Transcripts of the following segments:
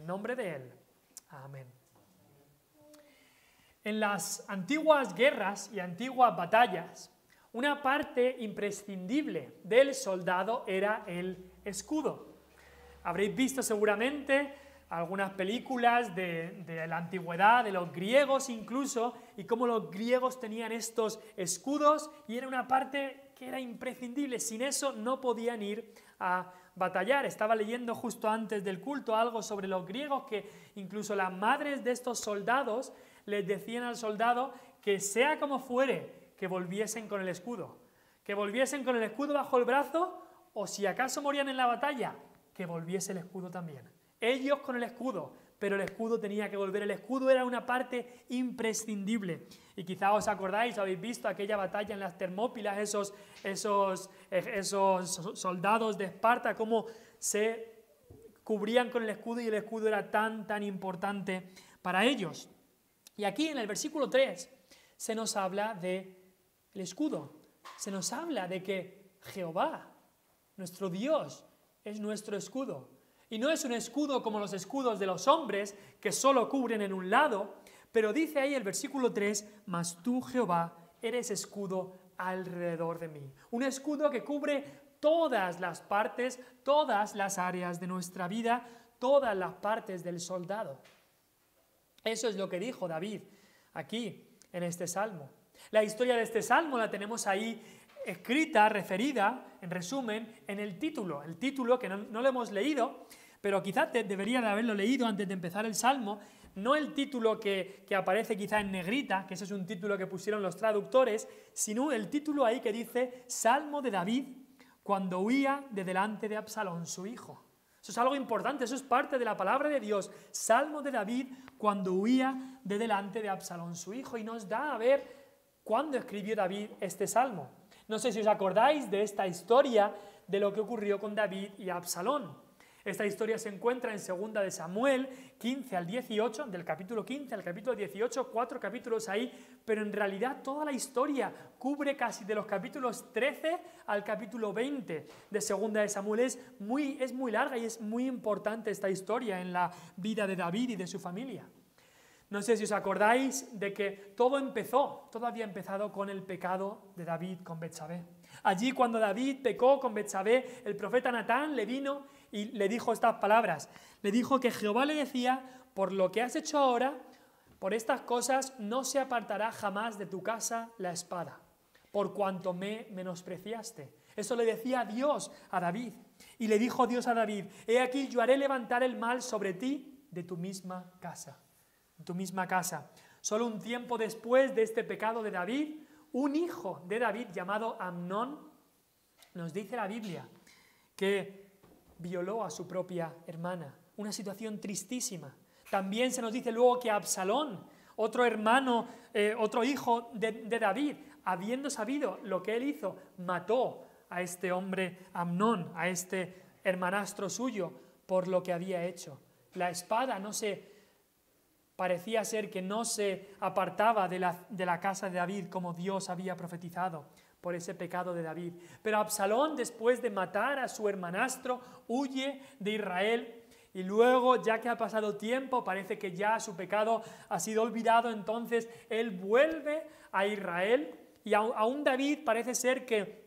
el nombre de Él. Amén. En las antiguas guerras y antiguas batallas, una parte imprescindible del soldado era el escudo. Habréis visto seguramente algunas películas de la antigüedad, de los griegos incluso, y cómo los griegos tenían estos escudos y era una parte que era imprescindible. Sin eso no podían ir a batallar. Estaba leyendo justo antes del culto algo sobre los griegos, que incluso las madres de estos soldados les decían al soldado que sea como fuere, que volviesen con el escudo. Que volviesen con el escudo bajo el brazo, o si acaso morían en la batalla, que volviese el escudo también. Ellos con el escudo, pero el escudo tenía que volver. El escudo era una parte imprescindible. Y quizá os acordáis, habéis visto aquella batalla en las Termópilas, esos soldados de Esparta, cómo se cubrían con el escudo y el escudo era tan importante para ellos. Y aquí en el versículo 3 se nos habla del escudo. Se nos habla de que Jehová, nuestro Dios, es nuestro escudo. Y no es un escudo como los escudos de los hombres, que solo cubren en un lado, pero dice ahí el versículo 3, mas tú, Jehová, eres escudo alrededor de mí. Un escudo que cubre todas las partes, todas las áreas de nuestra vida, todas las partes del soldado. Eso es lo que dijo David aquí en este salmo. La historia de este salmo la tenemos ahí escrita, referida, en resumen, en el título. El título que no lo hemos leído, pero quizás debería de haberlo leído antes de empezar el salmo. No el título que aparece quizá en negrita, que ese es un título que pusieron los traductores, sino el título ahí que dice Salmo de David cuando huía de delante de Absalón, su hijo. Eso es algo importante, eso es parte de la palabra de Dios. Salmo de David cuando huía de delante de Absalón, su hijo. Y nos da a ver cuándo escribió David este salmo. No sé si os acordáis de esta historia de lo que ocurrió con David y Absalón. Esta historia se encuentra en 2 de Samuel 15 al 18, del capítulo 15 al capítulo 18, 4 capítulos ahí, pero en realidad toda la historia cubre casi de los capítulos 13 al capítulo 20 de 2 de Samuel. Es muy larga y es muy importante esta historia en la vida de David y de su familia. No sé si os acordáis de que todo había empezado con el pecado de David con Betsabé. Allí cuando David pecó con Betsabé, el profeta Natán le vino y le dijo estas palabras. Le dijo que Jehová le decía, por lo que has hecho ahora, por estas cosas no se apartará jamás de tu casa la espada, por cuanto me menospreciaste. Eso le decía Dios a David. Y le dijo Dios a David, he aquí yo haré levantar el mal sobre ti de tu misma casa. Tu misma casa. Solo un tiempo después de este pecado de David, un hijo de David llamado Amnón, nos dice la Biblia, que violó a su propia hermana. Una situación tristísima. También se nos dice luego que Absalón, otro hermano, otro hijo de David, habiendo sabido lo que él hizo, mató a este hombre Amnón, a este hermanastro suyo, por lo que había hecho. La espada parecía ser que no se apartaba de la casa de David como Dios había profetizado por ese pecado de David. Pero Absalón, después de matar a su hermanastro, huye de Israel y luego, ya que ha pasado tiempo, parece que ya su pecado ha sido olvidado, entonces él vuelve a Israel y aún David parece ser que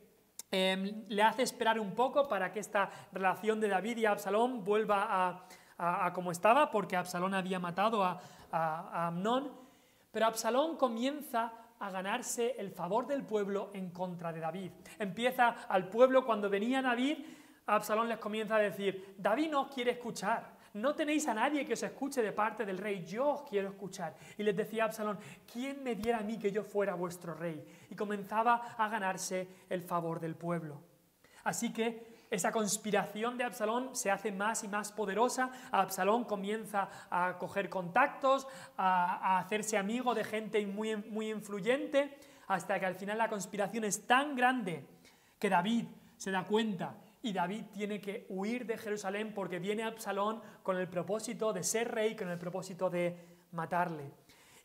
le hace esperar un poco para que esta relación de David y Absalón vuelva a como estaba, porque Absalón había matado a Amnón, pero Absalón comienza a ganarse el favor del pueblo en contra de David. Empieza al pueblo, cuando venía David, Absalón les comienza a decir, David no os quiere escuchar, no tenéis a nadie que os escuche de parte del rey, yo os quiero escuchar. Y les decía Absalón, ¿quién me diera a mí que yo fuera vuestro rey? Y comenzaba a ganarse el favor del pueblo. Así que esa conspiración de Absalón se hace más y más poderosa. Absalón comienza a coger contactos, a hacerse amigo de gente muy influyente, hasta que al final la conspiración es tan grande que David se da cuenta y David tiene que huir de Jerusalén porque viene Absalón con el propósito de ser rey, con el propósito de matarle.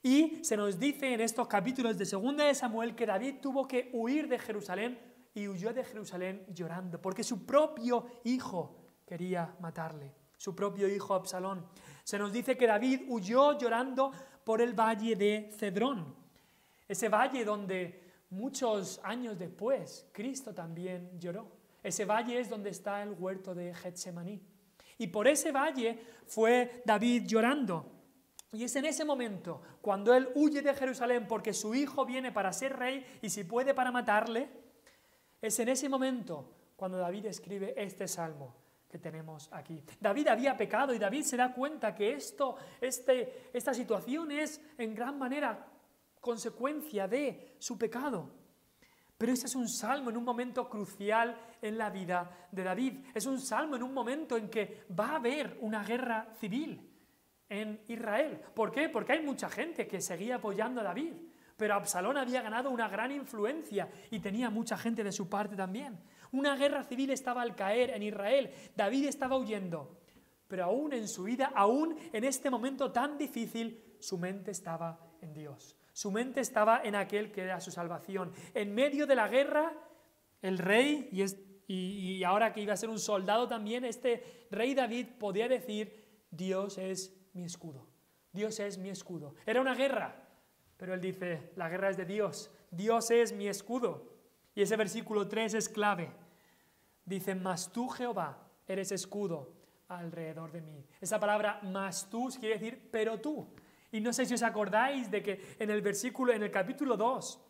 Y se nos dice en estos capítulos de 2 de Samuel que David tuvo que huir de Jerusalén y huyó de Jerusalén llorando, porque su propio hijo quería matarle. su propio hijo Absalón. Se nos dice que David huyó llorando por el valle de Cedrón, ese valle donde muchos años después Cristo también lloró. Ese valle es donde está el huerto de Getsemaní. Y por ese valle fue David llorando. Y es en ese momento, cuando él huye de Jerusalén porque su hijo viene para ser rey y si puede para matarle, es en ese momento cuando David escribe este salmo que tenemos aquí. David había pecado y David se da cuenta que esta situación es en gran manera consecuencia de su pecado. Pero este es un salmo en un momento crucial en la vida de David. Es un salmo en un momento en que va a haber una guerra civil en Israel. ¿Por qué? Porque hay mucha gente que seguía apoyando a David, pero Absalón había ganado una gran influencia y tenía mucha gente de su parte también. Una guerra civil estaba al caer en Israel. David estaba huyendo, pero aún en su vida, aún en este momento tan difícil, su mente estaba en Dios. Su mente estaba en aquel que era su salvación. En medio de la guerra, el rey, y ahora que iba a ser un soldado también, este rey David podía decir: Dios es mi escudo. Dios es mi escudo. Era una guerra, pero él dice: la guerra es de Dios. Dios es mi escudo. Y ese versículo 3 es clave. Dice: mas tú, Jehová, eres escudo alrededor de mí. Esa palabra mas tú quiere decir pero tú. Y no sé si os acordáis de que en el capítulo 2,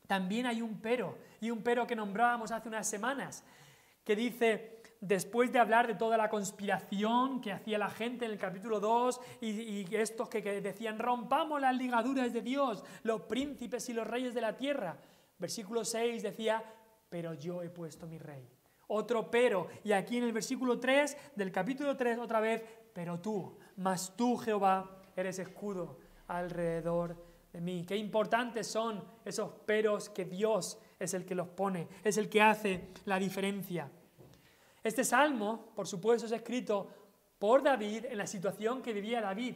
también hay un pero, y un pero que nombrábamos hace unas semanas, que dice, después de hablar de toda la conspiración que hacía la gente en el capítulo 2, y estos que decían: rompamos las ligaduras de Dios, los príncipes y los reyes de la tierra. Versículo 6 decía: pero yo he puesto mi rey. Otro pero, y aquí en el versículo 3 del capítulo 3 otra vez: pero tú, mas tú, Jehová, eres escudo alrededor de mí. Qué importantes son esos peros que Dios es el que los pone, es el que hace la diferencia. Este salmo, por supuesto, es escrito por David en la situación que vivía David,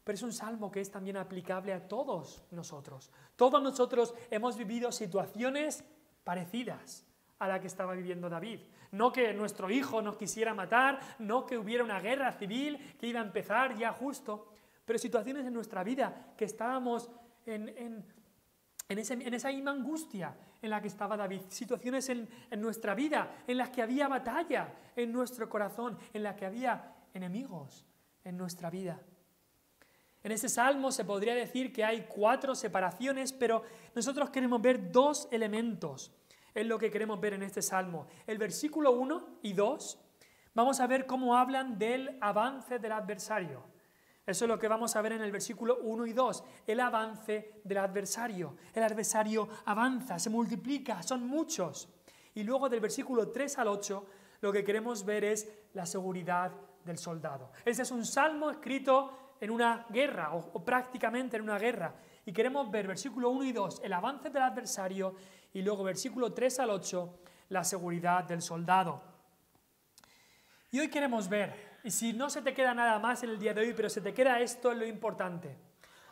pero es un salmo que es también aplicable a todos nosotros. Todos nosotros hemos vivido situaciones parecidas a la que estaba viviendo David. No que nuestro hijo nos quisiera matar, no que hubiera una guerra civil que iba a empezar ya justo, pero situaciones en nuestra vida que estábamos en esa misma angustia en la que estaba David. Situaciones en nuestra vida en las que había batalla en nuestro corazón, en las que había enemigos en nuestra vida. En este salmo se podría decir que hay 4 separaciones, pero nosotros queremos ver 2 elementos. Es lo que queremos ver en este salmo. El versículo 1 y 2, vamos a ver cómo hablan del avance del adversario. Eso es lo que vamos a ver en el versículo 1 y 2, el avance del adversario. El adversario avanza, se multiplica, son muchos. Y luego del versículo 3 al 8, lo que queremos ver es la seguridad del soldado. Este es un salmo escrito en una guerra, o prácticamente en una guerra. Y queremos ver versículo 1 y 2, el avance del adversario, y luego versículo 3 al 8, la seguridad del soldado. Y hoy queremos ver, y si no se te queda nada más en el día de hoy, pero se te queda esto, es lo importante.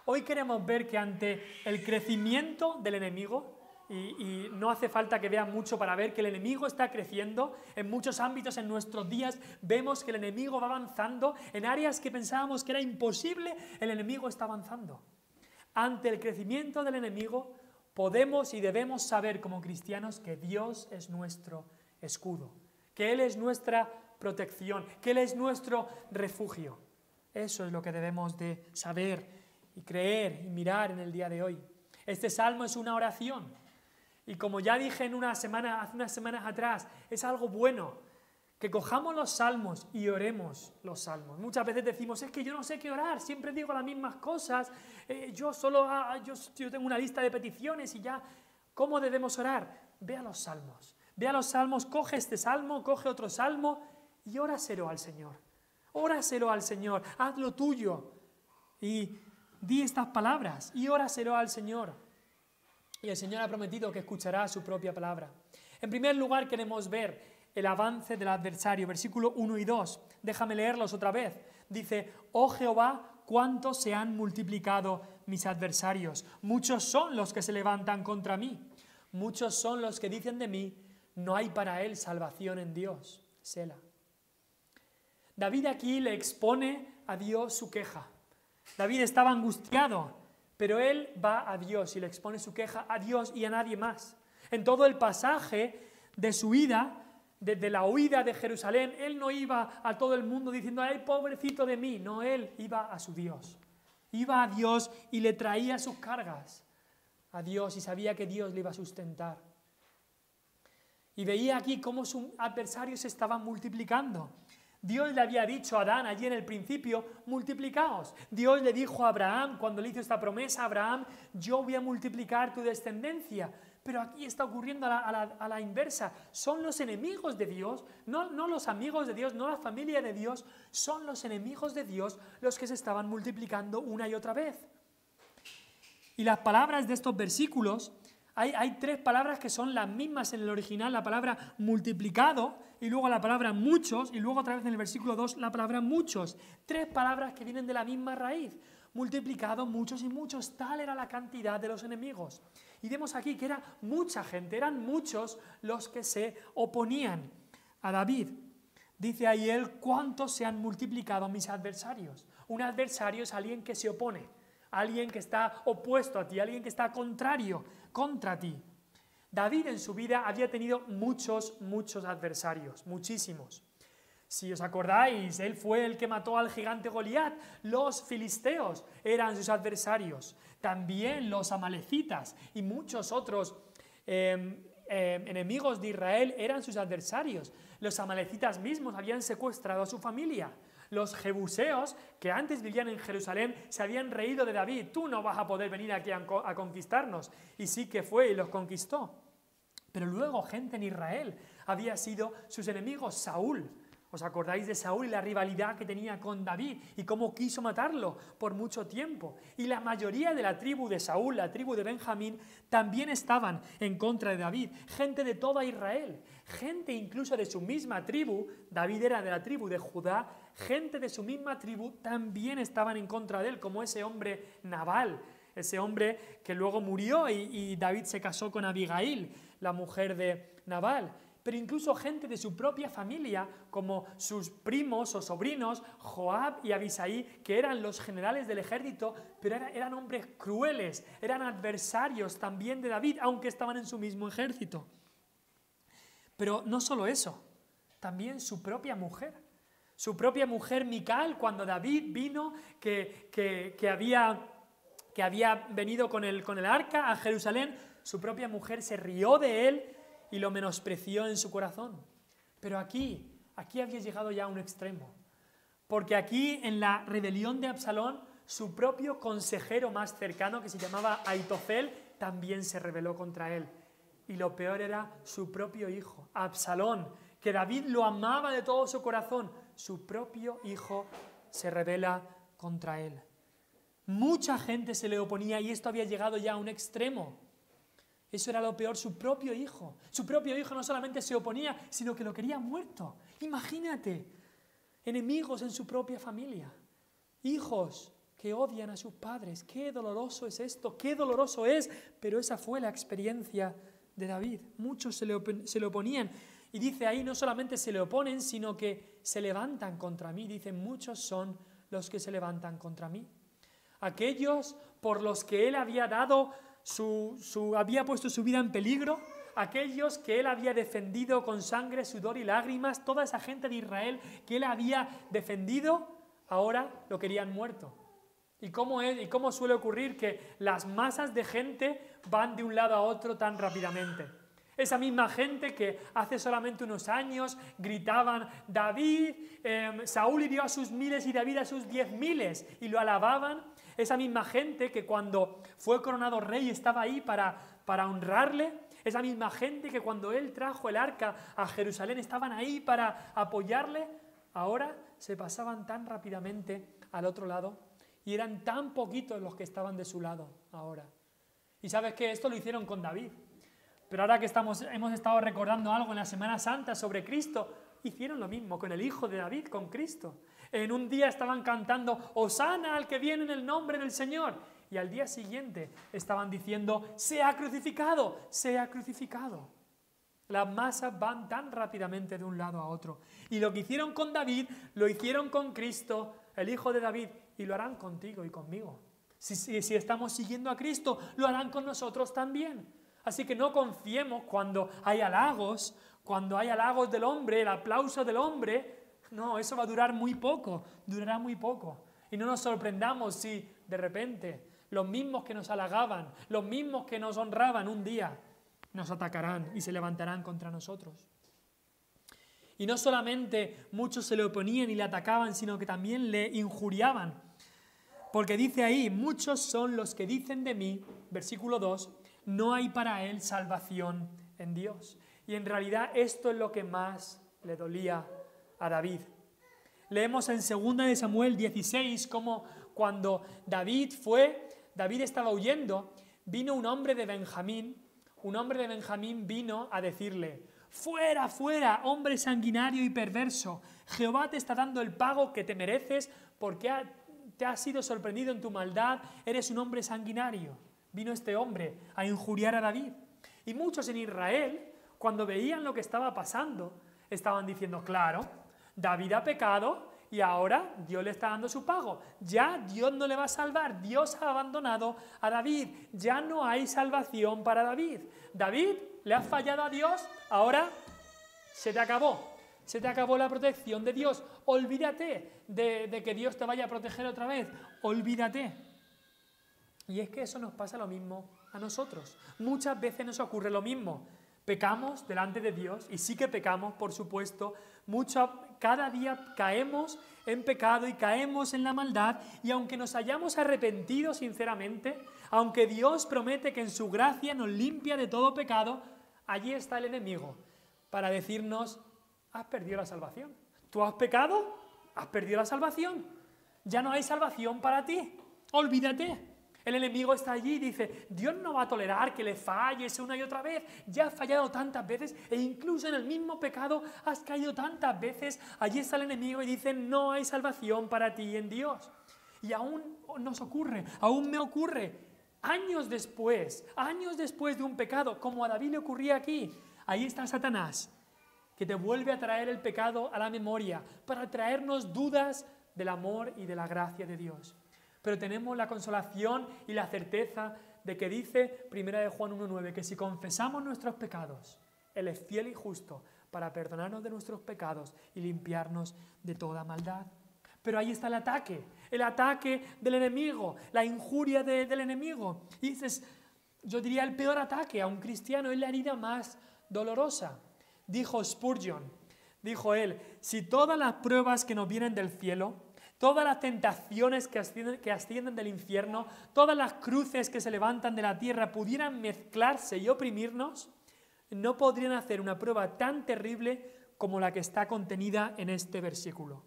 Hoy queremos ver que ante el crecimiento del enemigo, y no hace falta que vean mucho para ver que el enemigo está creciendo, en muchos ámbitos en nuestros días vemos que el enemigo va avanzando, en áreas que pensábamos que era imposible, el enemigo está avanzando. Ante el crecimiento del enemigo, podemos y debemos saber como cristianos que Dios es nuestro escudo, que Él es nuestra protección, que Él es nuestro refugio. Eso es lo que debemos de saber y creer y mirar en el día de hoy. Este salmo es una oración y como ya dije hace unas semanas atrás, es algo bueno que cojamos los salmos y oremos los salmos. Muchas veces decimos: es que yo no sé qué orar, siempre digo las mismas cosas, yo tengo una lista de peticiones y ya. ¿Cómo debemos orar? Ve a los salmos, coge este salmo, coge otro salmo y óraselo al Señor. Óraselo al Señor, hazlo tuyo y di estas palabras y óraselo al Señor. Y el Señor ha prometido que escuchará su propia palabra. En primer lugar queremos ver el avance del adversario, versículo 1 y 2. Déjame leerlos otra vez. Dice: oh Jehová, cuánto se han multiplicado mis adversarios. Muchos son los que se levantan contra mí. Muchos son los que dicen de mí: no hay para él salvación en Dios. Selah. David aquí le expone a Dios su queja. David estaba angustiado, pero él va a Dios y le expone su queja a Dios y a nadie más. En todo el pasaje de su ida, desde la huida de Jerusalén, él no iba a todo el mundo diciendo, ¡ay, pobrecito de mí! No, él iba a su Dios. Iba a Dios y le traía sus cargas a Dios y sabía que Dios le iba a sustentar. Y veía aquí cómo sus adversarios se estaban multiplicando. Dios le había dicho a Adán allí en el principio, multiplicaos. Dios le dijo a Abraham, cuando le hizo esta promesa a Abraham, yo voy a multiplicar tu descendencia. Pero aquí está ocurriendo a la inversa. Son los enemigos de Dios, no los amigos de Dios, no la familia de Dios, son los enemigos de Dios los que se estaban multiplicando una y otra vez. Y las palabras de estos versículos, hay tres palabras que son las mismas en el original, la palabra multiplicado, y luego la palabra muchos, y luego otra vez en el versículo 2 la palabra muchos. Tres palabras que vienen de la misma raíz. Multiplicado, muchos y muchos, tal era la cantidad de los enemigos. Y vemos aquí que era mucha gente, eran muchos los que se oponían a David. Dice ahí él, ¿cuántos se han multiplicado mis adversarios? Un adversario es alguien que se opone, alguien que está opuesto a ti, alguien que está contrario contra ti. David en su vida había tenido muchos adversarios, muchísimos. Si os acordáis, él fue el que mató al gigante Goliat. Los filisteos eran sus adversarios. También los amalecitas y muchos otros enemigos de Israel eran sus adversarios. Los amalecitas mismos habían secuestrado a su familia. Los jebuseos, que antes vivían en Jerusalén, se habían reído de David. Tú no vas a poder venir aquí a conquistarnos. Y sí que fue y los conquistó. Pero luego gente en Israel había sido sus enemigos. Saúl. ¿Os acordáis de Saúl y la rivalidad que tenía con David y cómo quiso matarlo por mucho tiempo? Y la mayoría de la tribu de Saúl, la tribu de Benjamín, también estaban en contra de David. Gente de toda Israel, gente incluso de su misma tribu, David era de la tribu de Judá, gente de su misma tribu también estaban en contra de él, como ese hombre Nabal, ese hombre que luego murió y David se casó con Abigail, la mujer de Nabal. Pero incluso gente de su propia familia, como sus primos o sobrinos, Joab y Abisai, que eran los generales del ejército, pero eran hombres crueles, eran adversarios también de David, aunque estaban en su mismo ejército. Pero no solo eso, también su propia mujer Mical, cuando David vino, que había venido con el arca a Jerusalén, su propia mujer se rió de él y lo menospreció en su corazón. Pero aquí había llegado ya a un extremo. Porque aquí, en la rebelión de Absalón, su propio consejero más cercano, que se llamaba Aitofel, también se rebeló contra él. Y lo peor era su propio hijo, Absalón, que David lo amaba de todo su corazón. Su propio hijo se rebela contra él. Mucha gente se le oponía y esto había llegado ya a un extremo. Eso era lo peor, su propio hijo. Su propio hijo no solamente se oponía, sino que lo quería muerto. Imagínate, enemigos en su propia familia. Hijos que odian a sus padres. Qué doloroso es esto, qué doloroso es. Pero esa fue la experiencia de David. Muchos se le oponían. Y dice ahí, no solamente se le oponen, sino que se levantan contra mí. Dice, muchos son los que se levantan contra mí. Aquellos por los que él había dado había puesto su vida en peligro, aquellos que él había defendido con sangre, sudor y lágrimas, toda esa gente de Israel que él había defendido, ahora lo querían muerto. ¿Y cómo suele ocurrir que las masas de gente van de un lado a otro tan rápidamente? Esa misma gente que hace solamente unos años gritaban David, Saúl hirió a sus miles y David a sus 10.000 y lo alababan. Esa misma gente que cuando fue coronado rey estaba ahí para honrarle. Esa misma gente que cuando él trajo el arca a Jerusalén estaban ahí para apoyarle. Ahora se pasaban tan rápidamente al otro lado y eran tan poquitos los que estaban de su lado ahora. Y sabes que esto lo hicieron con David. Pero ahora que hemos estado recordando algo en la Semana Santa sobre Cristo, hicieron lo mismo con el hijo de David, con Cristo. En un día estaban cantando Hosana al que viene en el nombre del Señor. Y al día siguiente estaban diciendo, sea crucificado, sea crucificado. Las masas van tan rápidamente de un lado a otro. Y lo que hicieron con David, lo hicieron con Cristo, el Hijo de David, y lo harán contigo y conmigo. Si estamos siguiendo a Cristo, lo harán con nosotros también. Así que no confiemos cuando hay halagos del hombre, el aplauso del hombre. No, eso va a durar muy poco, durará muy poco. Y no nos sorprendamos si de repente los mismos que nos halagaban, los mismos que nos honraban un día, nos atacarán y se levantarán contra nosotros. Y no solamente muchos se le oponían y le atacaban, sino que también le injuriaban. Porque dice ahí, muchos son los que dicen de mí, versículo 2, no hay para él salvación en Dios. Y en realidad esto es lo que más le dolía a David. Leemos en 2 de Samuel 16 como cuando David estaba huyendo, vino un hombre de Benjamín vino a decirle, fuera, fuera, hombre sanguinario y perverso, Jehová te está dando el pago que te mereces porque te has sido sorprendido en tu maldad, eres un hombre sanguinario. Vino este hombre a injuriar a David. Y muchos en Israel, cuando veían lo que estaba pasando, estaban diciendo, claro, David ha pecado y ahora Dios le está dando su pago. Ya Dios no le va a salvar. Dios ha abandonado a David. Ya no hay salvación para David. David, le has fallado a Dios, ahora se te acabó. Se te acabó la protección de Dios. Olvídate de que Dios te vaya a proteger otra vez. Olvídate. Y es que eso nos pasa lo mismo a nosotros. Muchas veces nos ocurre lo mismo. Pecamos delante de Dios, y sí que pecamos, por supuesto. Cada día caemos en pecado y caemos en la maldad, y aunque nos hayamos arrepentido sinceramente, aunque Dios promete que en su gracia nos limpia de todo pecado, allí está el enemigo para decirnos, has perdido la salvación. ¿Tú has pecado? Has perdido la salvación. Ya no hay salvación para ti. Olvídate. El enemigo está allí y dice, Dios no va a tolerar que le falles una y otra vez. Ya has fallado tantas veces e incluso en el mismo pecado has caído tantas veces. Allí está el enemigo y dice, no hay salvación para ti en Dios. Y aún nos ocurre, aún me ocurre, años después de un pecado, como a David le ocurría aquí, ahí está Satanás, que te vuelve a traer el pecado a la memoria para traernos dudas del amor y de la gracia de Dios. Pero tenemos la consolación y la certeza de que dice 1 Juan 1:9 que si confesamos nuestros pecados, Él es fiel y justo para perdonarnos de nuestros pecados y limpiarnos de toda maldad. Pero ahí está el ataque del enemigo, la injuria del enemigo. Y yo diría el peor ataque a un cristiano es la herida más dolorosa. Dijo Spurgeon, dijo él, si todas las pruebas que nos vienen del cielo, todas las tentaciones que ascienden del infierno, todas las cruces que se levantan de la tierra pudieran mezclarse y oprimirnos, no podrían hacer una prueba tan terrible como la que está contenida en este versículo.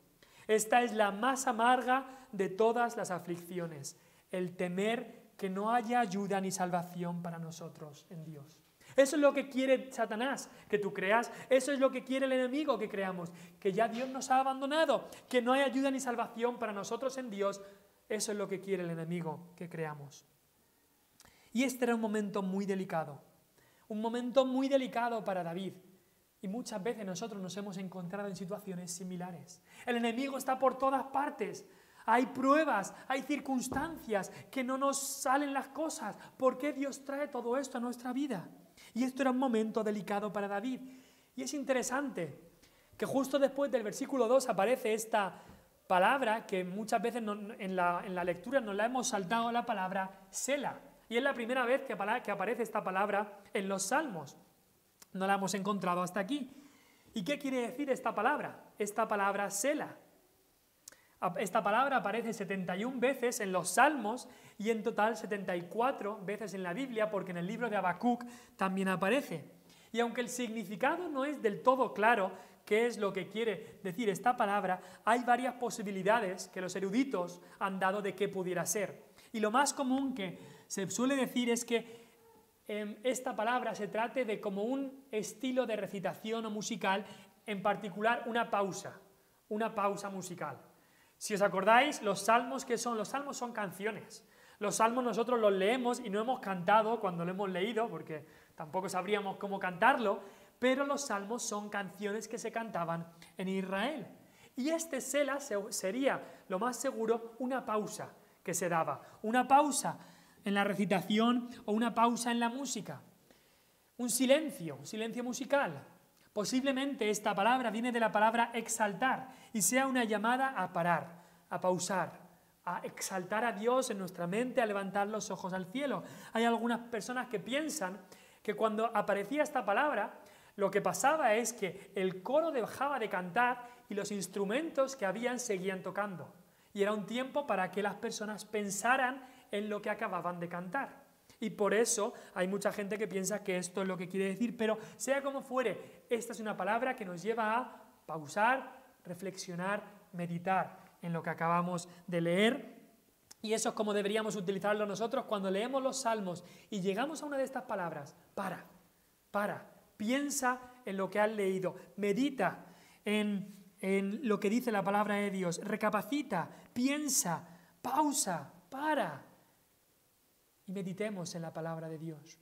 Esta es la más amarga de todas las aflicciones, el temer que no haya ayuda ni salvación para nosotros en Dios. Eso es lo que quiere Satanás, que tú creas. Eso es lo que quiere el enemigo, que creamos. Que ya Dios nos ha abandonado, que no hay ayuda ni salvación para nosotros en Dios. Eso es lo que quiere el enemigo, que creamos. Y este era un momento muy delicado para David. Y muchas veces nosotros nos hemos encontrado en situaciones similares. El enemigo está por todas partes. Hay pruebas, hay circunstancias que no nos salen las cosas. ¿Por qué Dios trae todo esto a nuestra vida? Y esto era un momento delicado para David. Y es interesante que justo después del versículo 2 aparece esta palabra que muchas veces en la lectura nos la hemos saltado, la palabra Sela. Y es la primera vez que aparece esta palabra en los Salmos. No la hemos encontrado hasta aquí. ¿Y qué quiere decir esta palabra? Esta palabra Sela. Esta palabra aparece 71 veces en los Salmos y en total 74 veces en la Biblia, porque en el libro de Habacuc también aparece. Y aunque el significado no es del todo claro qué es lo que quiere decir esta palabra, hay varias posibilidades que los eruditos han dado de qué pudiera ser. Y lo más común que se suele decir es que esta palabra se trate de como un estilo de recitación o musical, en particular una pausa musical. Si os acordáis, los salmos, ¿qué son? Los salmos son canciones. Los salmos nosotros los leemos y no hemos cantado cuando lo hemos leído, porque tampoco sabríamos cómo cantarlo, pero los salmos son canciones que se cantaban en Israel. Y este Selah sería, lo más seguro, una pausa que se daba, una pausa en la recitación o una pausa en la música, un silencio musical. Posiblemente esta palabra viene de la palabra exaltar y sea una llamada a parar, a pausar, a exaltar a Dios en nuestra mente, a levantar los ojos al cielo. Hay algunas personas que piensan que cuando aparecía esta palabra, lo que pasaba es que el coro dejaba de cantar y los instrumentos que habían seguían tocando. Y era un tiempo para que las personas pensaran en lo que acababan de cantar. Y por eso hay mucha gente que piensa que esto es lo que quiere decir, pero sea como fuere, esta es una palabra que nos lleva a pausar, reflexionar, meditar en lo que acabamos de leer. Y eso es como deberíamos utilizarlo nosotros cuando leemos los salmos y llegamos a una de estas palabras. Para, piensa en lo que has leído, medita en lo que dice la palabra de Dios, recapacita, piensa, pausa, para y meditemos en la palabra de Dios.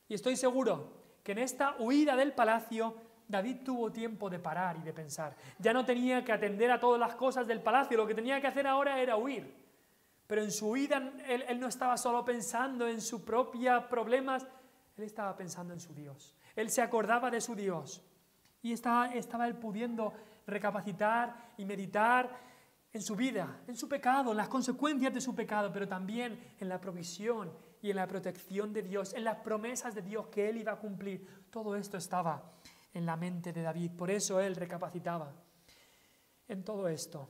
Y estoy seguro que en esta huida del palacio David tuvo tiempo de parar y de pensar. Ya no tenía que atender a todas las cosas del palacio, lo que tenía que hacer ahora era huir. Pero en su huida él no estaba solo pensando en sus propios problemas, él estaba pensando en su Dios. Él se acordaba de su Dios y estaba él pudiendo recapacitar y meditar en su vida, en su pecado, en las consecuencias de su pecado, pero también en la provisión y en la protección de Dios, en las promesas de Dios que él iba a cumplir. Todo esto estaba en la mente de David, por eso él recapacitaba en todo esto.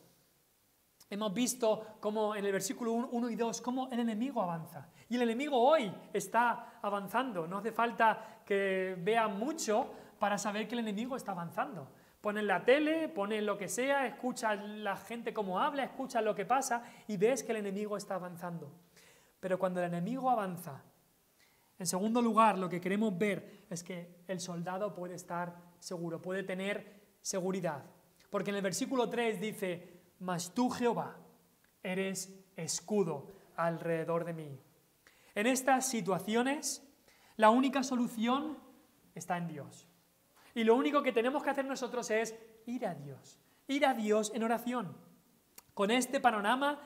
Hemos visto cómo en el versículo 1 y 2, cómo el enemigo avanza. Y el enemigo hoy está avanzando. No hace falta que vean mucho para saber que el enemigo está avanzando. Ponen la tele, ponen lo que sea, escuchas la gente cómo habla, escuchas lo que pasa y ves que el enemigo está avanzando. Pero cuando el enemigo avanza, en segundo lugar, lo que queremos ver es que el soldado puede estar seguro, puede tener seguridad. Porque en el versículo 3 dice, mas tú, Jehová, eres escudo alrededor de mí. En estas situaciones, la única solución está en Dios. Y lo único que tenemos que hacer nosotros es ir a Dios en oración. Con este panorama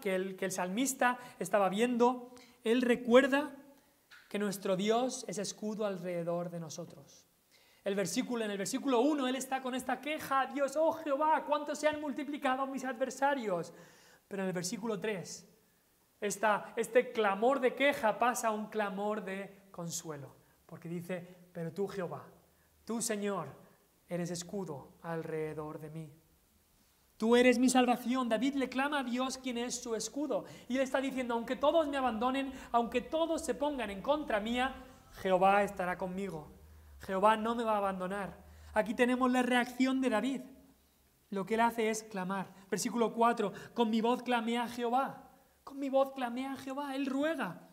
que el salmista estaba viendo, él recuerda que nuestro Dios es escudo alrededor de nosotros. En el versículo 1, él está con esta queja a Dios, oh Jehová, cuánto se han multiplicado mis adversarios. Pero en el versículo 3, este clamor de queja pasa a un clamor de consuelo. Porque dice, pero tú Jehová, tú Señor, eres escudo alrededor de mí. Tú eres mi salvación. David le clama a Dios quien es su escudo. Y él está diciendo, aunque todos me abandonen, aunque todos se pongan en contra mía, Jehová estará conmigo. Jehová no me va a abandonar. Aquí tenemos la reacción de David. Lo que él hace es clamar. Versículo 4, con mi voz clamé a Jehová. Con mi voz clamé a Jehová. Él ruega.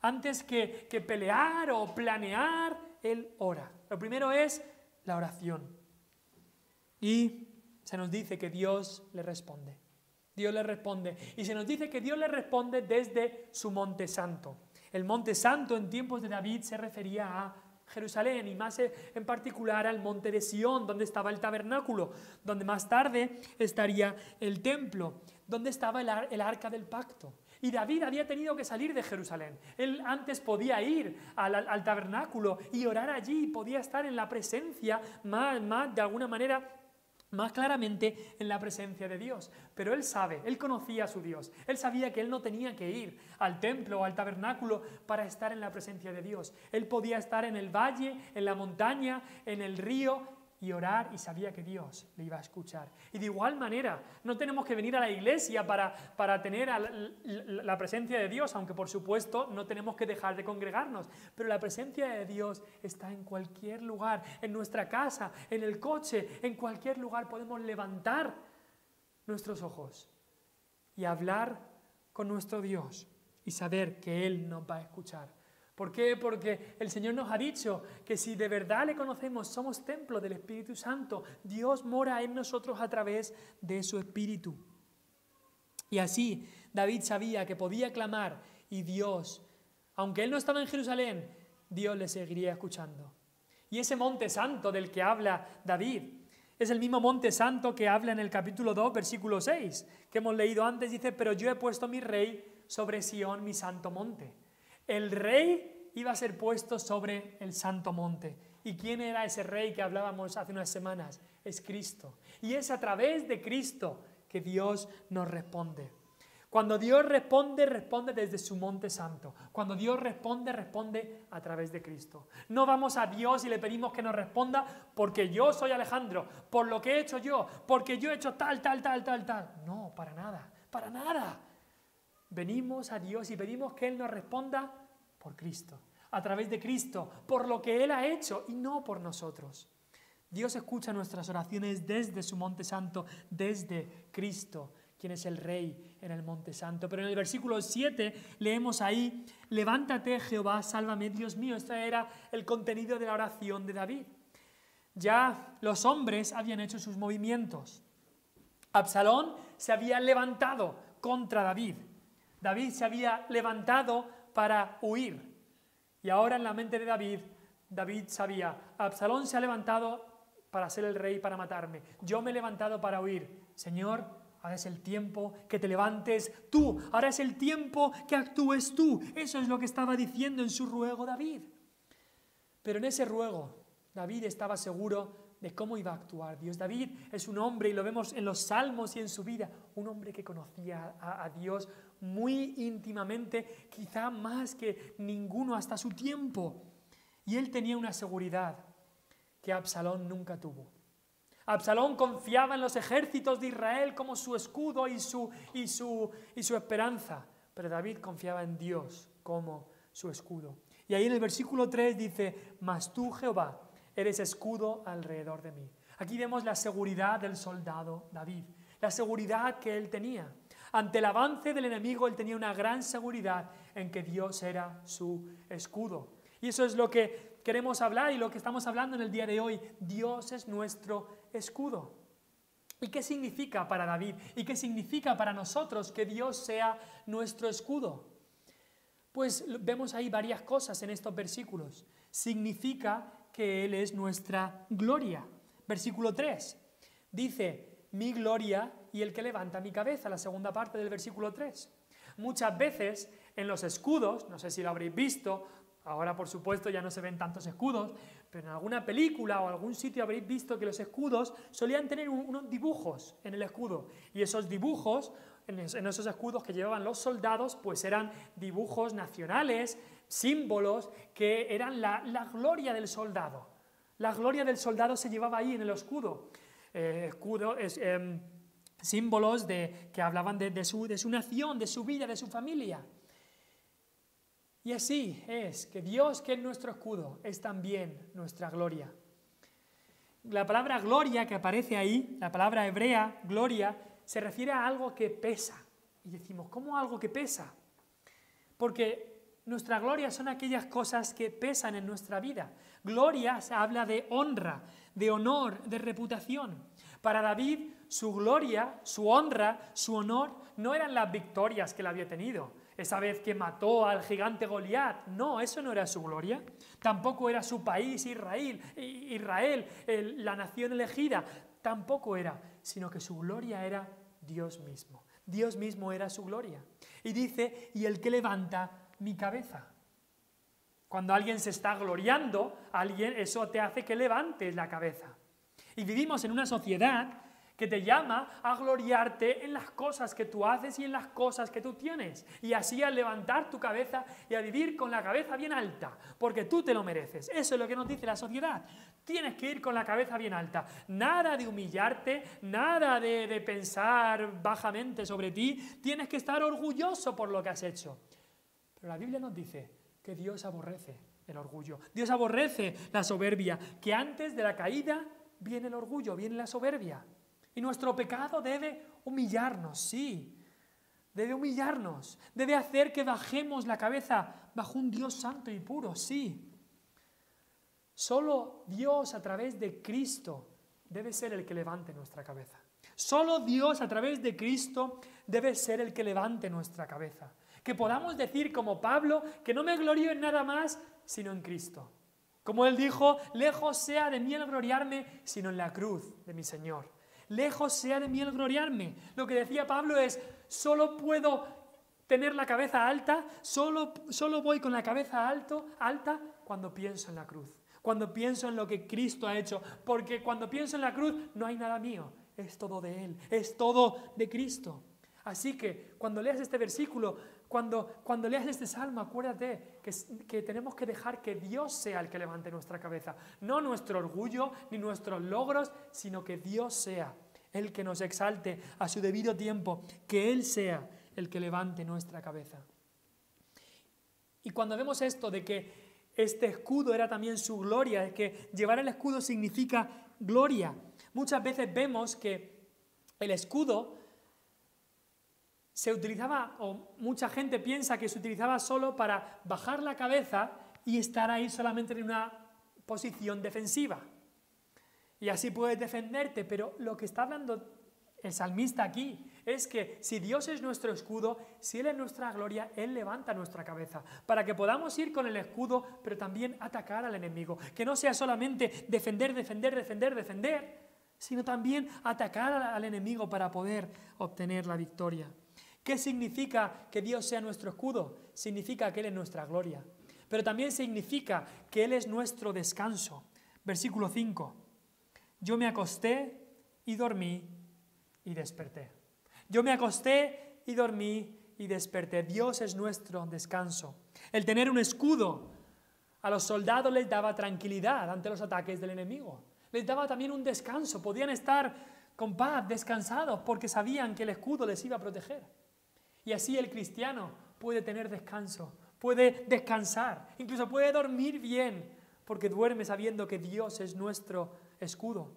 Antes que pelear o planear, él ora. Lo primero es la oración. Y se nos dice que Dios le responde. Dios le responde. Y se nos dice que Dios le responde desde su monte santo. El monte santo en tiempos de David se refería a Jerusalén y más en particular al monte de Sión, donde estaba el tabernáculo, donde más tarde estaría el templo, donde estaba el arca del pacto. Y David había tenido que salir de Jerusalén. Él antes podía ir al tabernáculo y orar allí, podía estar en la presencia más de alguna manera, más claramente en la presencia de Dios. Pero él conocía a su Dios. Él sabía que él no tenía que ir al templo o al tabernáculo para estar en la presencia de Dios. Él podía estar en el valle, en la montaña, en el río y orar y sabía que Dios le iba a escuchar. Y de igual manera, no tenemos que venir a la iglesia para tener la presencia de Dios, aunque por supuesto no tenemos que dejar de congregarnos, pero la presencia de Dios está en cualquier lugar, en nuestra casa, en el coche, en cualquier lugar podemos levantar nuestros ojos y hablar con nuestro Dios y saber que Él nos va a escuchar. ¿Por qué? Porque el Señor nos ha dicho que si de verdad le conocemos, somos templo del Espíritu Santo. Dios mora en nosotros a través de su Espíritu. Y así David sabía que podía clamar y Dios, aunque él no estaba en Jerusalén, Dios le seguiría escuchando. Y ese monte santo del que habla David es el mismo monte santo que habla en el capítulo 2, versículo 6, que hemos leído antes. Dice, pero yo he puesto mi rey sobre Sión, mi santo monte. El rey iba a ser puesto sobre el santo monte. ¿Y quién era ese rey que hablábamos hace unas semanas? Es Cristo. Y es a través de Cristo que Dios nos responde. Cuando Dios responde, responde desde su monte santo. Cuando Dios responde, responde a través de Cristo. No vamos a Dios y le pedimos que nos responda porque yo soy Alejandro, por lo que he hecho yo, porque yo he hecho tal. No, para nada, para nada. Venimos a Dios y pedimos que Él nos responda por Cristo, a través de Cristo, por lo que Él ha hecho y no por nosotros. Dios escucha nuestras oraciones desde su monte santo, desde Cristo, quien es el Rey en el monte santo. Pero en el versículo 7 leemos ahí, levántate Jehová, sálvame Dios mío. Este era el contenido de la oración de David. Ya los hombres habían hecho sus movimientos. Absalón se había levantado contra David. David se había levantado para huir. Y ahora en la mente de David sabía, Absalón se ha levantado para ser el rey, para matarme. Yo me he levantado para huir. Señor, ahora es el tiempo que te levantes tú. Ahora es el tiempo que actúes tú. Eso es lo que estaba diciendo en su ruego David. Pero en ese ruego, David estaba seguro de cómo iba a actuar Dios. David es un hombre, y lo vemos en los salmos y en su vida, un hombre que conocía a Dios muy íntimamente, quizá más que ninguno hasta su tiempo. Y él tenía una seguridad que Absalón nunca tuvo. Absalón confiaba en los ejércitos de Israel como su escudo y su esperanza, pero David confiaba en Dios como su escudo. Y ahí en el versículo 3 dice, mas tú, Jehová, eres escudo alrededor de mí. Aquí vemos la seguridad del soldado David, la seguridad que él tenía. Ante el avance del enemigo, él tenía una gran seguridad en que Dios era su escudo. Y eso es lo que queremos hablar y lo que estamos hablando en el día de hoy. Dios es nuestro escudo. ¿Y qué significa para David? ¿Y qué significa para nosotros que Dios sea nuestro escudo? Pues vemos ahí varias cosas en estos versículos. Significa que Él es nuestra gloria. Versículo 3 dice, mi gloria y el que levanta mi cabeza, la segunda parte del versículo 3. Muchas veces en los escudos, no sé si lo habréis visto, ahora por supuesto ya no se ven tantos escudos, pero en alguna película o algún sitio habréis visto que los escudos solían tener unos dibujos en el escudo. Y esos dibujos, en esos escudos que llevaban los soldados, pues eran dibujos nacionales, símbolos que eran la gloria del soldado. La gloria del soldado se llevaba ahí en el escudo. Símbolos que hablaban de su nación, de su vida, de su familia. Y así es que Dios, que es nuestro escudo, es también nuestra gloria. La palabra gloria que aparece ahí, la palabra hebrea, gloria, se refiere a algo que pesa. Y decimos, ¿cómo algo que pesa? Porque nuestra gloria son aquellas cosas que pesan en nuestra vida. Gloria se habla de honra, de honor, de reputación. Para David, su gloria, su honra, su honor, no eran las victorias que él había tenido. Esa vez que mató al gigante Goliat, no, eso no era su gloria. Tampoco era su país, Israel, la nación elegida. Tampoco era, sino que su gloria era Dios mismo. Dios mismo era su gloria. Y dice, y el que levanta mi cabeza. Cuando alguien se está gloriando, eso te hace que levantes la cabeza. Y vivimos en una sociedad que te llama a gloriarte en las cosas que tú haces y en las cosas que tú tienes. Y así a levantar tu cabeza y a vivir con la cabeza bien alta, porque tú te lo mereces. Eso es lo que nos dice la sociedad. Tienes que ir con la cabeza bien alta. Nada de humillarte, nada de pensar bajamente sobre ti. Tienes que estar orgulloso por lo que has hecho. Pero la Biblia nos dice que Dios aborrece el orgullo. Dios aborrece la soberbia, que antes de la caída viene el orgullo, viene la soberbia. Y nuestro pecado debe humillarnos, sí. Debe humillarnos. Debe hacer que bajemos la cabeza bajo un Dios santo y puro, sí. Solo Dios a través de Cristo debe ser el que levante nuestra cabeza. Solo Dios a través de Cristo debe ser el que levante nuestra cabeza. Que podamos decir como Pablo que no me glorío en nada más sino en Cristo. Como Él dijo, lejos sea de mí el gloriarme, sino en la cruz de mi Señor. Lejos sea de mí el gloriarme. Lo que decía Pablo es, solo puedo tener la cabeza alta, solo voy con la cabeza alta cuando pienso en la cruz. Cuando pienso en lo que Cristo ha hecho. Porque cuando pienso en la cruz no hay nada mío. Es todo de Él. Es todo de Cristo. Así que cuando leas este versículo, cuando leas este salmo, acuérdate que tenemos que dejar que Dios sea el que levante nuestra cabeza. No nuestro orgullo ni nuestros logros, sino que Dios sea el que nos exalte a su debido tiempo. Que Él sea el que levante nuestra cabeza. Y cuando vemos esto de que este escudo era también su gloria, es que llevar el escudo significa gloria. Muchas veces vemos que el escudo se utilizaba, o mucha gente piensa que se utilizaba solo para bajar la cabeza y estar ahí solamente en una posición defensiva. Y así puedes defenderte, pero lo que está hablando el salmista aquí es que si Dios es nuestro escudo, si Él es nuestra gloria, Él levanta nuestra cabeza para que podamos ir con el escudo, pero también atacar al enemigo. Que no sea solamente defender, sino también atacar al enemigo para poder obtener la victoria. ¿Qué significa que Dios sea nuestro escudo? Significa que Él es nuestra gloria, pero también significa que Él es nuestro descanso. Versículo 5. Yo me acosté y dormí y desperté. Yo me acosté y dormí y desperté. Dios es nuestro descanso. El tener un escudo a los soldados les daba tranquilidad ante los ataques del enemigo. Les daba también un descanso. Podían estar con paz, descansados, porque sabían que el escudo les iba a proteger. Y así el cristiano puede tener descanso, puede descansar, incluso puede dormir bien, porque duerme sabiendo que Dios es nuestro escudo.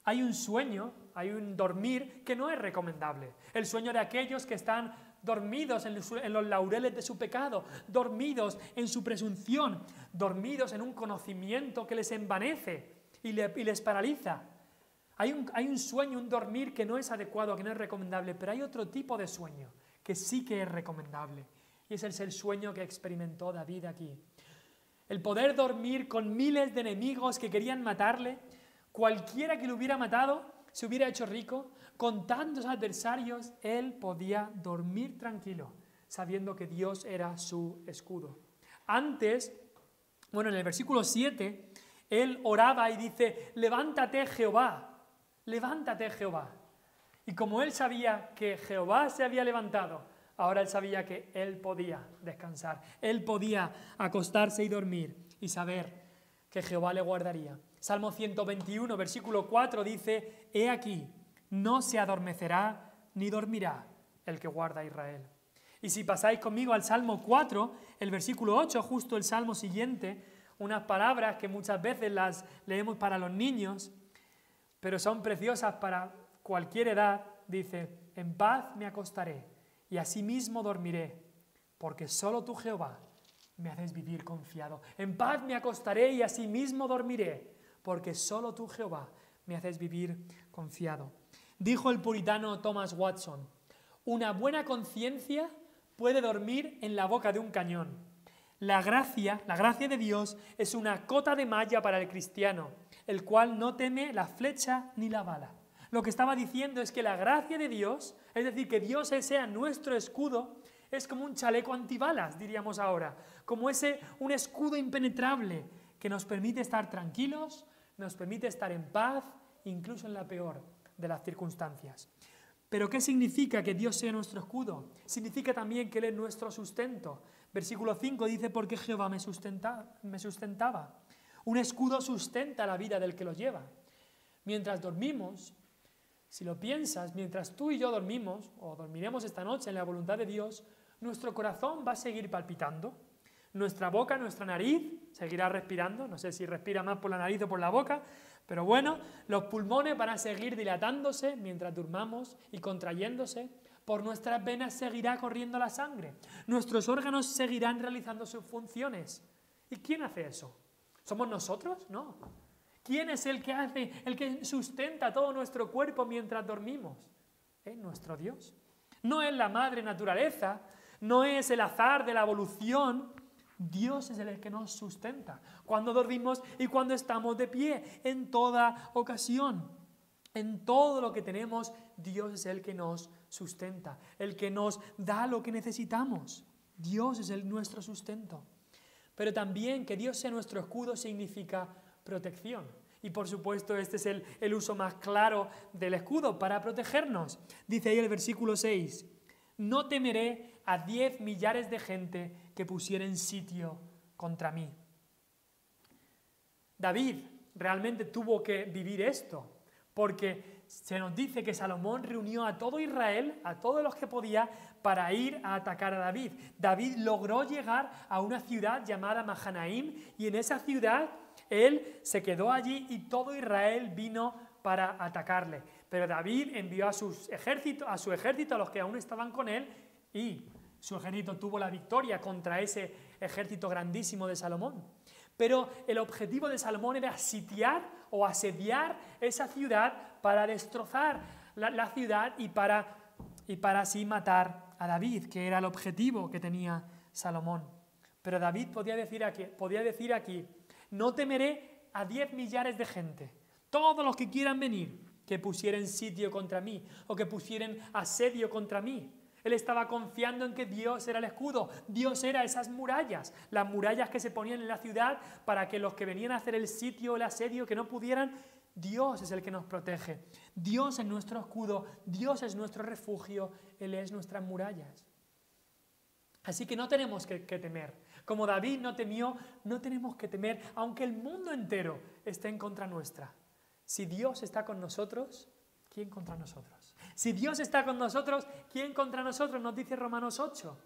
Hay un sueño, hay un dormir que no es recomendable. El sueño de aquellos que están dormidos en los laureles de su pecado, dormidos en su presunción, dormidos en un conocimiento que les envanece y les paraliza. Hay un sueño, un dormir que no es adecuado, que no es recomendable, pero hay otro tipo de sueño que sí que es recomendable. Y ese es el sueño que experimentó David aquí. El poder dormir con miles de enemigos que querían matarle. Cualquiera que lo hubiera matado se hubiera hecho rico. Con tantos adversarios, él podía dormir tranquilo, sabiendo que Dios era su escudo. Antes, en el versículo 7, él oraba y dice, levántate Jehová, levántate Jehová. Y como él sabía que Jehová se había levantado, ahora él sabía que él podía descansar, él podía acostarse y dormir y saber que Jehová le guardaría. Salmo 121, versículo 4 dice, he aquí, no se adormecerá ni dormirá el que guarda a Israel. Y si pasáis conmigo al Salmo 4, el versículo 8, justo el salmo siguiente, unas palabras que muchas veces las leemos para los niños, pero son preciosas para cualquier edad, dice, en paz me acostaré y asimismo dormiré, porque solo tú, Jehová, me haces vivir confiado. En paz me acostaré y asimismo dormiré, porque solo tú, Jehová, me haces vivir confiado. Dijo el puritano Thomas Watson, una buena conciencia puede dormir en la boca de un cañón. La gracia de Dios es una cota de malla para el cristiano, el cual no teme la flecha ni la bala. Lo que estaba diciendo es que la gracia de Dios, es decir, que Dios sea nuestro escudo, es como un chaleco antibalas, diríamos ahora, como un escudo impenetrable que nos permite estar tranquilos, nos permite estar en paz, incluso en la peor de las circunstancias. ¿Pero qué significa que Dios sea nuestro escudo? Significa también que Él es nuestro sustento. Versículo 5 dice, porque Jehová me sustentaba. Un escudo sustenta la vida del que lo lleva. Mientras dormimos, si lo piensas, mientras tú y yo dormimos, o dormiremos esta noche en la voluntad de Dios, nuestro corazón va a seguir palpitando, nuestra boca, nuestra nariz seguirá respirando, no sé si respira más por la nariz o por la boca, pero bueno, los pulmones van a seguir dilatándose mientras durmamos y contrayéndose, por nuestras venas seguirá corriendo la sangre, nuestros órganos seguirán realizando sus funciones. ¿Y quién hace eso? ¿Somos nosotros? No. ¿Quién es el que sustenta todo nuestro cuerpo mientras dormimos? Es nuestro Dios. No es la madre naturaleza, no es el azar de la evolución, Dios es el que nos sustenta. Cuando dormimos y cuando estamos de pie, en toda ocasión. En todo lo que tenemos, Dios es el que nos sustenta, el que nos da lo que necesitamos. Dios es nuestro sustento. Pero también que Dios sea nuestro escudo significa protección. Y por supuesto este es el uso más claro del escudo para protegernos. Dice ahí el versículo 6, no temeré a 10 millares de gente que pusieren sitio contra mí. David realmente tuvo que vivir esto, porque se nos dice que Salomón reunió a todo Israel, a todos los que podía, para ir a atacar a David. David logró llegar a una ciudad llamada Mahanaim y en esa ciudad él se quedó allí y todo Israel vino para atacarle. Pero David envió a su ejército, a los que aún estaban con él, y su ejército tuvo la victoria contra ese ejército grandísimo de Salomón. Pero el objetivo de Salomón era sitiar o asediar esa ciudad para destrozar la ciudad y para así matar a David, que era el objetivo que tenía Salomón. Pero David podía decir aquí, no temeré a 10 millares de gente, todos los que quieran venir, que pusieren sitio contra mí o que pusieren asedio contra mí. Él estaba confiando en que Dios era el escudo, Dios era esas murallas, las murallas que se ponían en la ciudad para que los que venían a hacer el sitio, el asedio, que no pudieran, Dios es el que nos protege. Dios es nuestro escudo, Dios es nuestro refugio, Él es nuestras murallas. Así que no tenemos que temer. Como David no temió, no tenemos que temer, aunque el mundo entero esté en contra nuestra. Si Dios está con nosotros, ¿quién contra nosotros? Si Dios está con nosotros, ¿quién contra nosotros? Nos dice Romanos 8.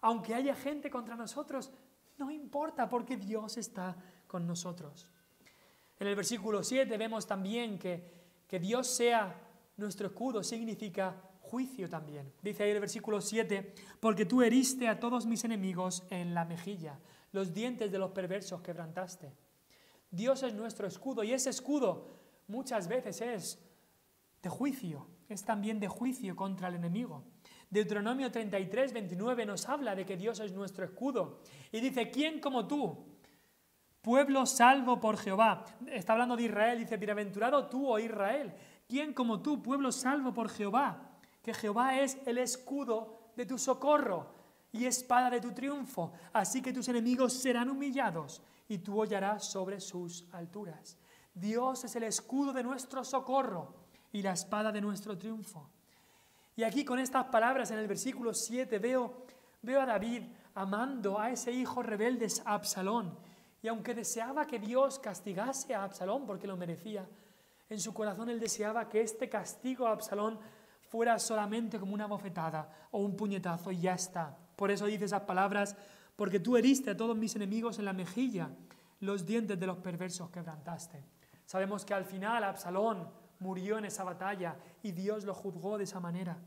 Aunque haya gente contra nosotros, no importa porque Dios está con nosotros. En el versículo 7 vemos también que Dios sea nuestro escudo, significa juicio también. Dice ahí el versículo 7, porque tú heriste a todos mis enemigos en la mejilla, los dientes de los perversos quebrantaste. Dios es nuestro escudo y ese escudo muchas veces es de juicio, es también de juicio contra el enemigo. Deuteronomio 33, 29 nos habla de que Dios es nuestro escudo y dice, ¿quién como tú? Pueblo salvo por Jehová. Está hablando de Israel, dice, bienaventurado tú, oh Israel. ¿Quién como tú, pueblo salvo por Jehová? Que Jehová es el escudo de tu socorro y espada de tu triunfo. Así que tus enemigos serán humillados y tú hollarás sobre sus alturas. Dios es el escudo de nuestro socorro y la espada de nuestro triunfo. Y aquí con estas palabras en el versículo 7 veo a David amando a ese hijo rebelde, a Absalón. Y aunque deseaba que Dios castigase a Absalón porque lo merecía, en su corazón él deseaba que este castigo a Absalón fuera solamente como una bofetada o un puñetazo y ya está. Por eso dice esas palabras, porque tú heriste a todos mis enemigos en la mejilla, los dientes de los perversos quebrantaste. Sabemos que al final Absalón murió en esa batalla y Dios lo juzgó de esa manera.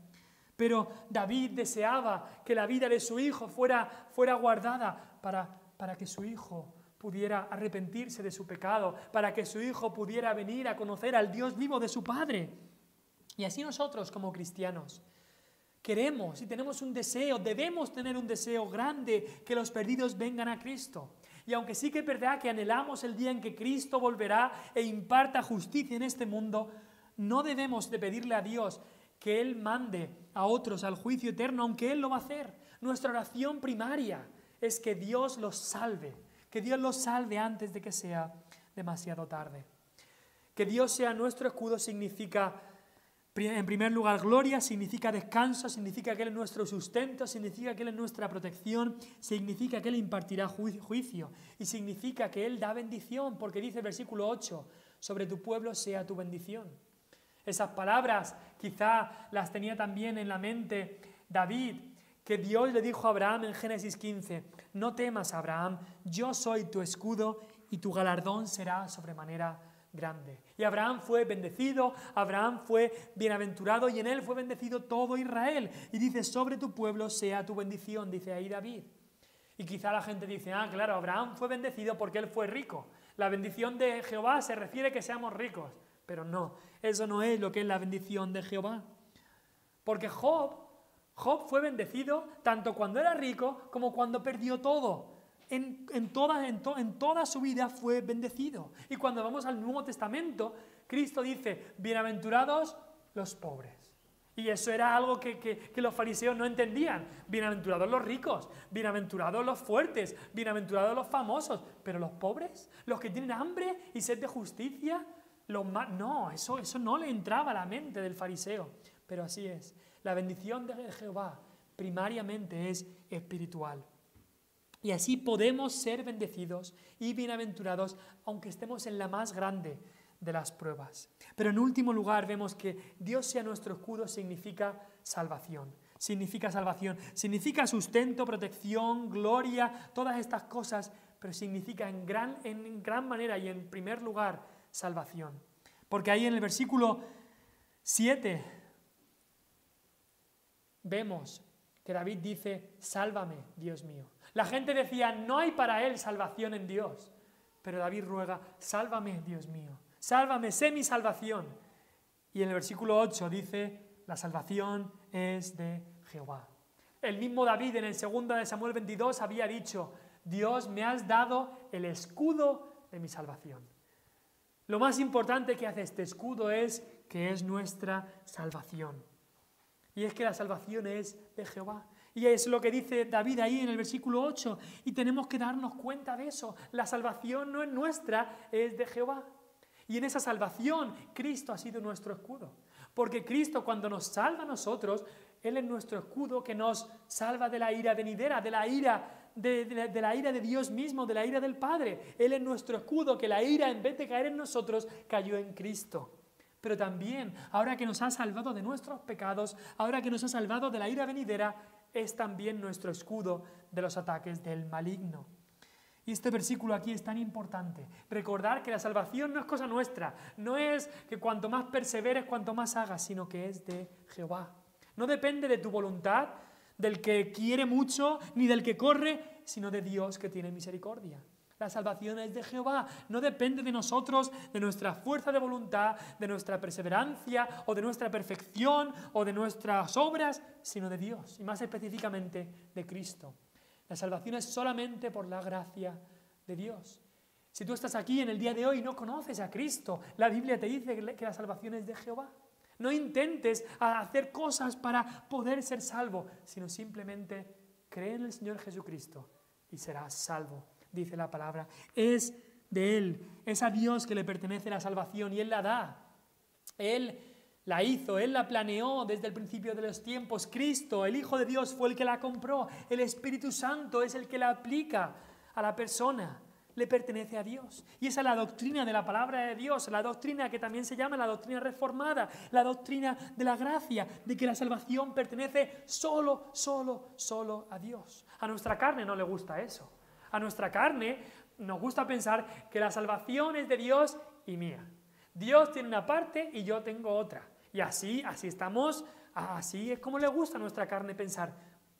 Pero David deseaba que la vida de su hijo fuera guardada para que su hijo pudiera arrepentirse de su pecado, para que su hijo pudiera venir a conocer al Dios vivo de su Padre. Y así nosotros como cristianos queremos y tenemos un deseo, debemos tener un deseo grande que los perdidos vengan a Cristo. Y aunque sí que es verdad que anhelamos el día en que Cristo volverá e imparta justicia en este mundo, no debemos de pedirle a Dios que Él mande a otros al juicio eterno, aunque Él lo va a hacer. Nuestra oración primaria es que Dios los salve antes de que sea demasiado tarde. Que Dios sea nuestro escudo significa, en primer lugar, gloria, significa descanso, significa que Él es nuestro sustento, significa que Él es nuestra protección, significa que Él impartirá juicio y significa que Él da bendición, porque dice el versículo 8, sobre tu pueblo sea tu bendición. Esas palabras quizá las tenía también en la mente David, que Dios le dijo a Abraham en Génesis 15, no temas, Abraham, yo soy tu escudo y tu galardón será sobremanera grande. Y Abraham fue bendecido, Abraham fue bienaventurado y en él fue bendecido todo Israel. Y dice, sobre tu pueblo sea tu bendición, dice ahí David. Y quizá la gente dice, claro, Abraham fue bendecido porque él fue rico. La bendición de Jehová se refiere a que seamos ricos. Pero no, eso no es lo que es la bendición de Jehová. Porque Job fue bendecido tanto cuando era rico como cuando perdió todo. en toda su vida fue bendecido. Y cuando vamos al Nuevo Testamento, Cristo dice, bienaventurados los pobres. Y eso era algo que los fariseos no entendían. Bienaventurados los ricos, bienaventurados los fuertes, bienaventurados los famosos. Pero los pobres, los que tienen hambre y sed de justicia, no, eso no le entraba a la mente del fariseo. Pero así es. La bendición de Jehová primariamente es espiritual. Y así podemos ser bendecidos y bienaventurados aunque estemos en la más grande de las pruebas. Pero en último lugar vemos que Dios sea nuestro escudo significa salvación. Significa salvación, significa sustento, protección, gloria, todas estas cosas, pero significa en gran manera y en primer lugar salvación. Porque ahí en el versículo 7 vemos que David dice, sálvame, Dios mío. La gente decía, no hay para él salvación en Dios. Pero David ruega, sálvame, Dios mío. Sálvame, sé mi salvación. Y en el versículo 8 dice, la salvación es de Jehová. El mismo David en el 2 de Samuel 22 había dicho, Dios, me has dado el escudo de mi salvación. Lo más importante que hace este escudo es que es nuestra salvación. Y es que la salvación es de Jehová. Y es lo que dice David ahí en el versículo 8. Y tenemos que darnos cuenta de eso. La salvación no es nuestra, es de Jehová. Y en esa salvación, Cristo ha sido nuestro escudo. Porque Cristo, cuando nos salva a nosotros, Él es nuestro escudo que nos salva de la ira venidera, de la ira de Dios mismo, de la ira del Padre. Él es nuestro escudo, que la ira, en vez de caer en nosotros, cayó en Cristo. Pero también, ahora que nos ha salvado de nuestros pecados, ahora que nos ha salvado de la ira venidera, es también nuestro escudo de los ataques del maligno. Y este versículo aquí es tan importante. Recordar que la salvación no es cosa nuestra, no es que cuanto más perseveres, cuanto más hagas, sino que es de Jehová. No depende de tu voluntad, del que quiere mucho, ni del que corre, sino de Dios que tiene misericordia. La salvación es de Jehová, no depende de nosotros, de nuestra fuerza de voluntad, de nuestra perseverancia o de nuestra perfección o de nuestras obras, sino de Dios y más específicamente de Cristo. La salvación es solamente por la gracia de Dios. Si tú estás aquí en el día de hoy y no conoces a Cristo, la Biblia te dice que la salvación es de Jehová. No intentes hacer cosas para poder ser salvo, sino simplemente cree en el Señor Jesucristo y serás salvo. Dice la palabra, es de Él, es a Dios que le pertenece la salvación y Él la da. Él la hizo, Él la planeó desde el principio de los tiempos. Cristo, el Hijo de Dios, fue el que la compró. El Espíritu Santo es el que la aplica a la persona. Le pertenece a Dios. Y esa es la doctrina de la palabra de Dios, la doctrina que también se llama la doctrina reformada, la doctrina de la gracia, de que la salvación pertenece solo a Dios. A nuestra carne no le gusta eso. A nuestra carne nos gusta pensar que la salvación es de Dios y mía. Dios tiene una parte y yo tengo otra. Y así estamos, así es como le gusta a nuestra carne pensar.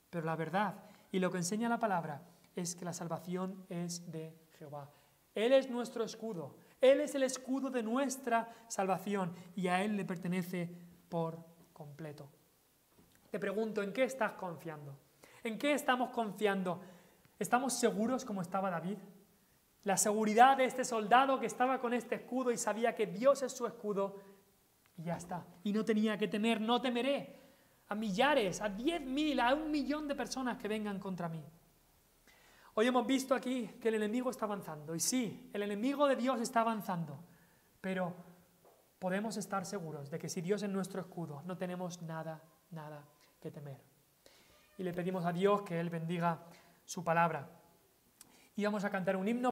Pero la verdad y lo que enseña la palabra es que la salvación es de Jehová. Él es nuestro escudo. Él es el escudo de nuestra salvación y a Él le pertenece por completo. Te pregunto, ¿en qué estás confiando? ¿En qué estamos confiando? ¿Estamos seguros como estaba David? La seguridad de este soldado que estaba con este escudo y sabía que Dios es su escudo y ya está. Y no tenía que temer, no temeré a millares, a 10.000, a 1.000.000 de personas que vengan contra mí. Hoy hemos visto aquí que el enemigo está avanzando. Y sí, el enemigo de Dios está avanzando. Pero podemos estar seguros de que si Dios es nuestro escudo, no tenemos nada que temer. Y le pedimos a Dios que Él bendiga su palabra. Y vamos a cantar un himno.